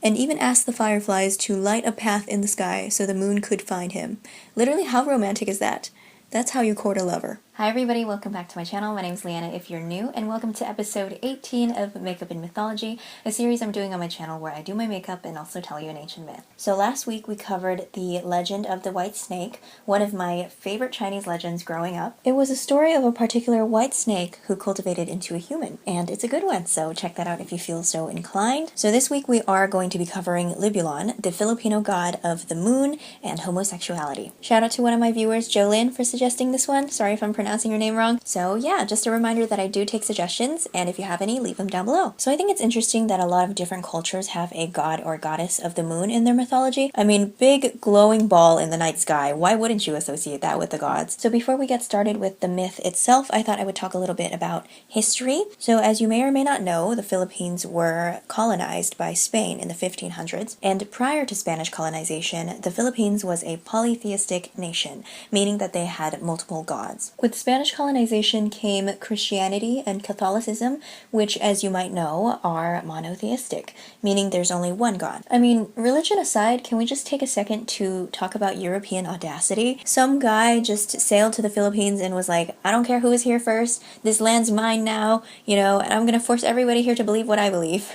and even asked the fireflies to light a path in the sky so the moon could find him. Literally, how romantic is that? That's how you court a lover. Hi everybody, welcome back to my channel. My name is Leanna if you're new, and welcome to episode 18 of Makeup and Mythology, a series I'm doing on my channel where I do my makeup and also tell you an ancient myth. So last week we covered the legend of the white snake, one of my favorite Chinese legends growing up. It was a story of a particular white snake who cultivated into a human, and it's a good one, so check that out if you feel so inclined. So this week we are going to be covering Libulan, the Filipino god of the moon and homosexuality. Shout out to one of my viewers, Jolyn, for suggesting this one. Sorry if I'm pronouncing your name wrong. So yeah, just a reminder that I do take suggestions, and if you have any, leave them down below. So I think it's interesting that a lot of different cultures have a god or goddess of the moon in their mythology. I mean, big glowing ball in the night sky, why wouldn't you associate that with the gods? So before we get started with the myth itself, I thought I would talk a little bit about history. So as you may or may not know, the Philippines were colonized by Spain in the 1500s, and prior to Spanish colonization, the Philippines was a polytheistic nation, meaning that they had multiple gods. With Spanish colonization came Christianity and Catholicism, which, as you might know, are monotheistic, meaning there's only one god. I mean, religion aside, can we just take a second to talk about European audacity? Some guy just sailed to the Philippines and was like, I don't care who was here first, this land's mine now, and I'm gonna force everybody here to believe what I believe.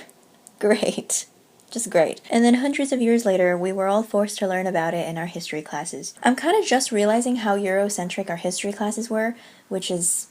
Great. Just great. And then hundreds of years later, we were all forced to learn about it in our history classes. I'm kind of just realizing how Eurocentric our history classes were, which is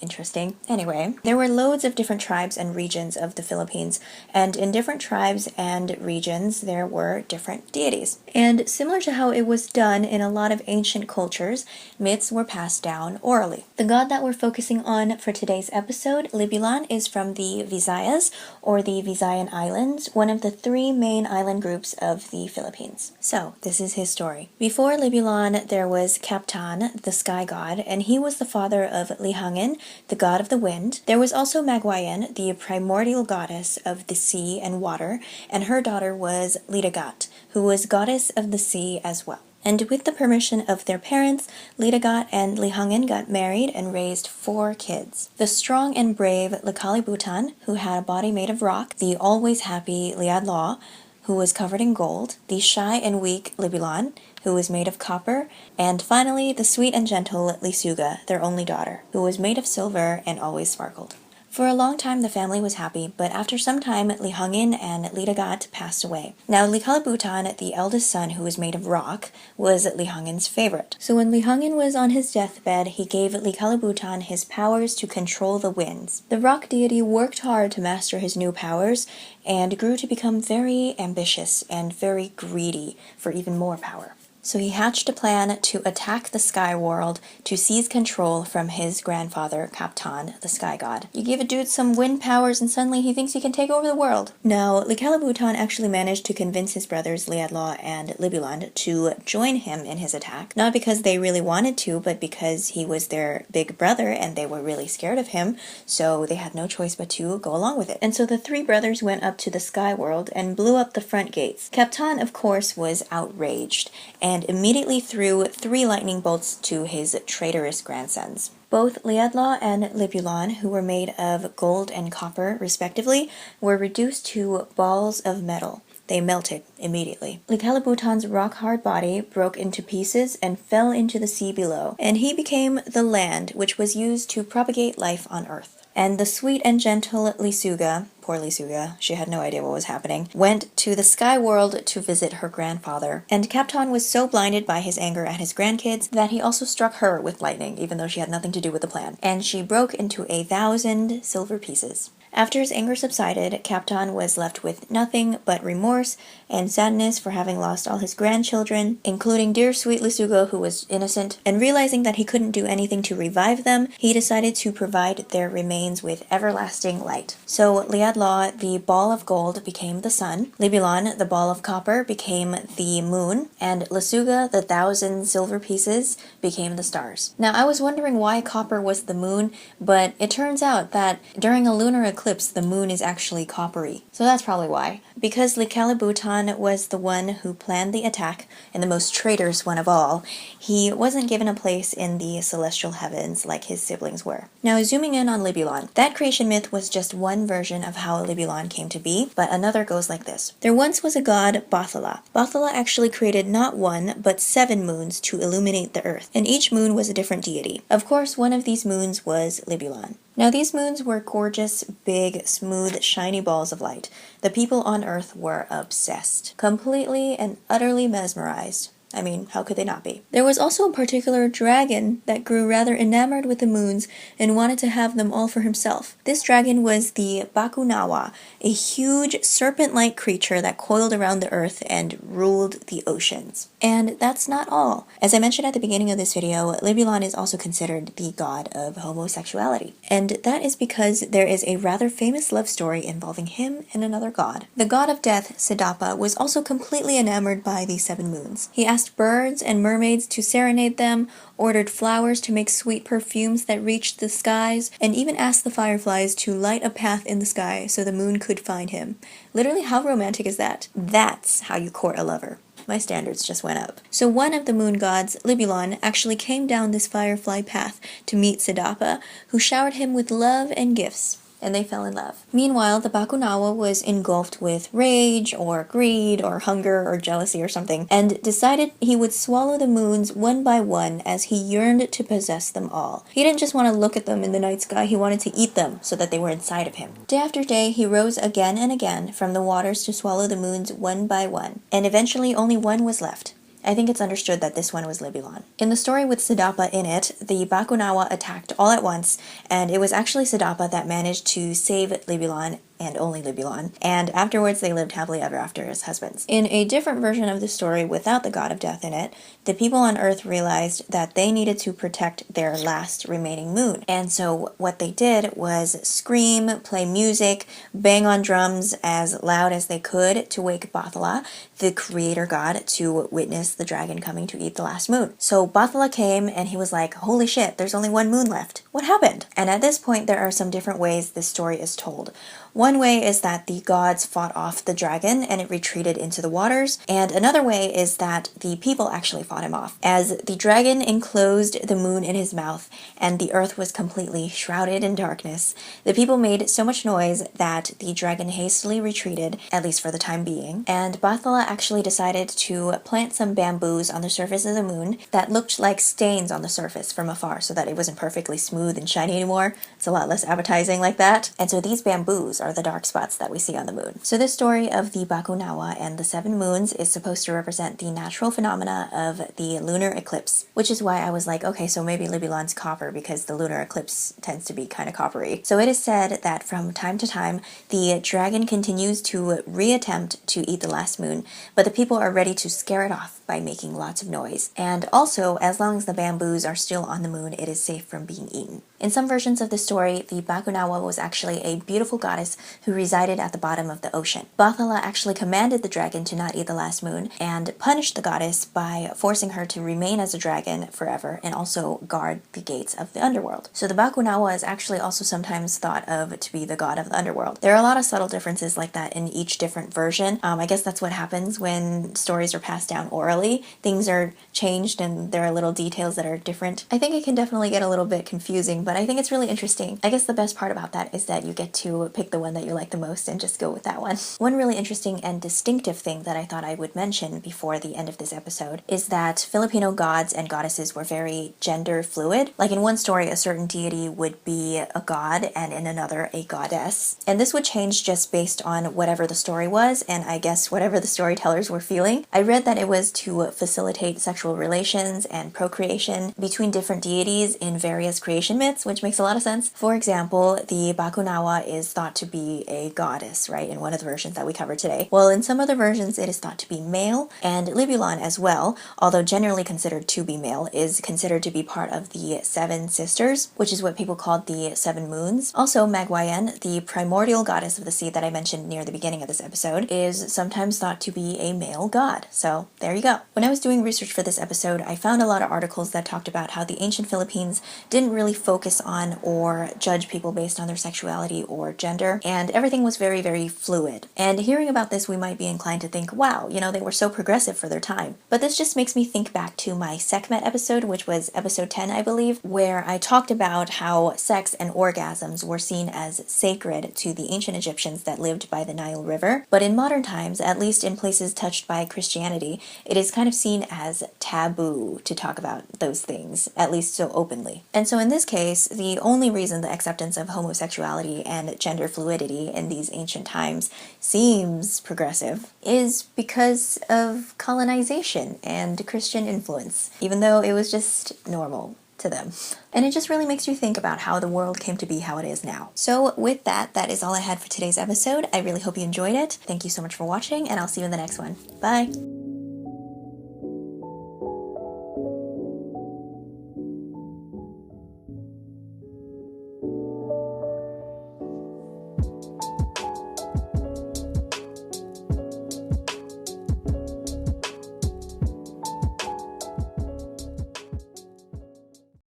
interesting. Anyway, there were loads of different tribes and regions of the Philippines, and in different tribes and regions there were different deities. And similar to how it was done in a lot of ancient cultures, myths were passed down orally. The god that we're focusing on for today's episode, Libulan, is from the Visayas, or the Visayan Islands, one of the three main island groups of the Philippines. So, this is his story. Before Libulan, there was Kaptan, the sky god, and he was the father of Lihangin, the god of the wind. There was also Magwayan, the primordial goddess of the sea and water, and her daughter was Lidagat, who was goddess of the sea as well. And with the permission of their parents, Lidagat and Lihangin got married and raised 4 kids. The strong and brave Likalibutan, who had a body made of rock, the always happy Liadlaw, who was covered in gold, the shy and weak Libulan, who was made of copper, and finally the sweet and gentle Lisuga, their only daughter, who was made of silver and always sparkled. For a long time the family was happy, but after some time Lihangin and Lidagat passed away. Now Likalibutan, the eldest son who was made of rock, was Lihangin's favorite. So when Lihangin was on his deathbed, he gave Likalibutan his powers to control the winds. The rock deity worked hard to master his new powers, and grew to become very ambitious and very greedy for even more power. So he hatched a plan to attack the sky world to seize control from his grandfather, Kaptan, the sky god. You give a dude some wind powers and suddenly he thinks he can take over the world. Now, Likalibutan actually managed to convince his brothers Liadlaw and Libulan to join him in his attack. Not because they really wanted to, but because he was their big brother and they were really scared of him, so they had no choice but to go along with it. And so the 3 brothers went up to the sky world and blew up the front gates. Kaptan, of course, was outraged, and immediately threw 3 lightning bolts to his traitorous grandsons. Both Liadlaw and Libulan, who were made of gold and copper respectively, were reduced to balls of metal. They melted immediately. Likalibutan's rock-hard body broke into pieces and fell into the sea below, and he became the land which was used to propagate life on Earth. And the sweet and gentle Lisuga, poor Lisuga, she had no idea what was happening, went to the sky world to visit her grandfather. And Kaptan was so blinded by his anger at his grandkids that he also struck her with lightning, even though she had nothing to do with the plan. And she broke into 1,000 silver pieces. After his anger subsided, Kaptan was left with nothing but remorse and sadness for having lost all his grandchildren, including dear sweet Lisuga, who was innocent, and realizing that he couldn't do anything to revive them, he decided to provide their remains with everlasting light. So Liadlaw, the ball of gold, became the sun, Libulan, the ball of copper, became the moon, and Lisuga, the 1,000 silver pieces, became the stars. Now I was wondering why copper was the moon, but it turns out that during a lunar eclipse, eclipse, the moon is actually coppery. So that's probably why. Because Libulan was the one who planned the attack, and the most traitorous one of all, he wasn't given a place in the celestial heavens like his siblings were. Now, zooming in on Libylon, that creation myth was just one version of how Libylon came to be, but another goes like this. There once was a god, Bathala. Bathala actually created not one, but 7 moons to illuminate the earth, and each moon was a different deity. Of course, one of these moons was Libylon. Now, these moons were gorgeous, big, smooth, shiny balls of light. The people on Earth were obsessed, completely and utterly mesmerized. I mean, how could they not be? There was also a particular dragon that grew rather enamored with the moons and wanted to have them all for himself. This dragon was the Bakunawa, a huge serpent-like creature that coiled around the earth and ruled the oceans. And that's not all. As I mentioned at the beginning of this video, Libylon is also considered the god of homosexuality. And that is because there is a rather famous love story involving him and another god. The god of death, Sidapa, was also completely enamored by the 7 moons. He asked birds and mermaids to serenade them, ordered flowers to make sweet perfumes that reached the skies, and even asked the fireflies to light a path in the sky so the moon could find him. Literally, how romantic is that? That's how you court a lover. My standards just went up. So one of the moon gods, Libylon, actually came down this firefly path to meet Sidapa, who showered him with love and gifts. And they fell in love. Meanwhile, the Bakunawa was engulfed with rage, or greed, or hunger, or jealousy, or something, and decided he would swallow the moons one by one as he yearned to possess them all. He didn't just want to look at them in the night sky, he wanted to eat them so that they were inside of him. Day after day, he rose again and again from the waters to swallow the moons one by one, and eventually only one was left. I think it's understood that this one was Libylon. In the story with Sidapa in it, the Bakunawa attacked all at once, and it was actually Sidapa that managed to save Libylon and only Libylon, and afterwards they lived happily ever after as husbands. In a different version of the story without the god of death in it, the people on Earth realized that they needed to protect their last remaining moon, and so what they did was scream, play music, bang on drums as loud as they could to wake Bathala, the creator god, to witness the dragon coming to eat the last moon. So Bathala came and he was like, holy shit, there's only one moon left. What happened? And at this point there are some different ways this story is told. One way is that the gods fought off the dragon and it retreated into the waters, and another way is that the people actually fought him off, as the dragon enclosed the moon in his mouth and the earth was completely shrouded in darkness. The people made so much noise that the dragon hastily retreated, at least for the time being, and Bathala actually decided to plant some bamboos on the surface of the moon that looked like stains on the surface from afar so that it wasn't perfectly smooth and shiny anymore. It's a lot less appetizing like that. And so these bamboos are the dark spots that we see on the moon. So this story of the Bakunawa and the 7 moons is supposed to represent the natural phenomena of the lunar eclipse, which is why I was like, okay, so maybe Libylon's copper because the lunar eclipse tends to be kind of coppery. So it is said that from time to time, the dragon continues to reattempt to eat the last moon, but the people are ready to scare it off by making lots of noise. And also, as long as the bamboos are still on the moon, it is safe from being eaten. In some versions of the story, the Bakunawa was actually a beautiful goddess who resided at the bottom of the ocean. Bathala actually commanded the dragon to not eat the last moon and punished the goddess by forcing her to remain as a dragon forever and also guard the gates of the underworld. So the Bakunawa is actually also sometimes thought of to be the god of the underworld. There are a lot of subtle differences like that in each different version. I guess that's what happens when stories are passed down orally. Things are changed and there are little details that are different. I think it can definitely get a little bit confusing, but I think it's really interesting. I guess the best part about that is that you get to pick the one that you like the most and just go with that one. One really interesting and distinctive thing that I thought I would mention before the end of this episode is that Filipino gods and goddesses were very gender fluid. Like in one story, a certain deity would be a god and in another a goddess. And this would change just based on whatever the story was and I guess whatever the storytellers were feeling. I read that it was to facilitate sexual relations and procreation between different deities in various creation myths, which makes a lot of sense. For example, the Bakunawa is thought to be a goddess, right, in one of the versions that we covered today. Well, in some other versions, it is thought to be male, and Libulan as well, although generally considered to be male, is considered to be part of the 7 sisters, which is what people called the 7 moons. Also, Magwayan, the primordial goddess of the sea that I mentioned near the beginning of this episode, is sometimes thought to be a male god. So there you go. When I was doing research for this episode, I found a lot of articles that talked about how the ancient Philippines didn't really focus focus on or judge people based on their sexuality or gender, and everything was very, very fluid. And hearing about this, we might be inclined to think, wow, you know, they were so progressive for their time. But this just makes me think back to my Sekhmet episode, which was episode 10, I believe, where I talked about how sex and orgasms were seen as sacred to the ancient Egyptians that lived by the Nile River. But in modern times, at least in places touched by Christianity, it is kind of seen as taboo to talk about those things, at least so openly. And so in this case, the only reason the acceptance of homosexuality and gender fluidity in these ancient times seems progressive is because of colonization and Christian influence, even though it was just normal to them. And it just really makes you think about how the world came to be how it is now. So with that, that is all I had for today's episode. I really hope you enjoyed it. Thank you so much for watching, and I'll see you in the next one. Bye!